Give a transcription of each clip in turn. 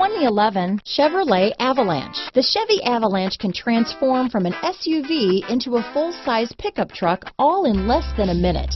2011 Chevrolet Avalanche. The Chevy Avalanche can transform from an SUV into a full-size pickup truck all in less than a minute.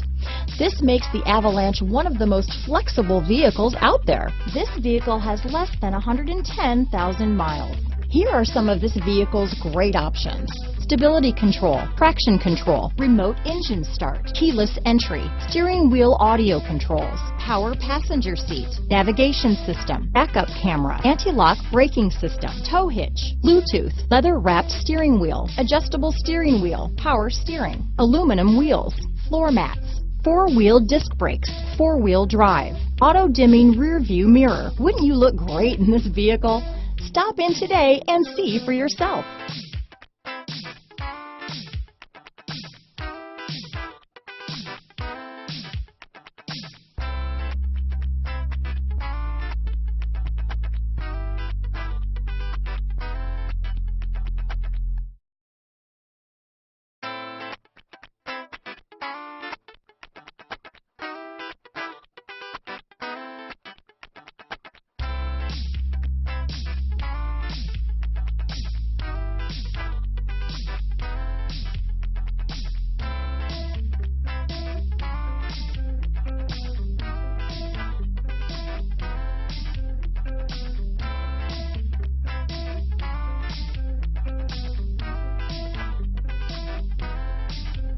This makes the Avalanche one of the most flexible vehicles out there. This vehicle has less than 110,000 miles. Here are some of this vehicle's great options: stability control, traction control, remote engine start, keyless entry, steering wheel audio controls, power passenger seat, navigation system, backup camera, anti-lock braking system, tow hitch, Bluetooth, leather-wrapped steering wheel, adjustable steering wheel, power steering, aluminum wheels, floor mats, four-wheel disc brakes, four-wheel drive, auto-dimming rear-view mirror. Wouldn't you look great in this vehicle? Stop in today and see for yourself.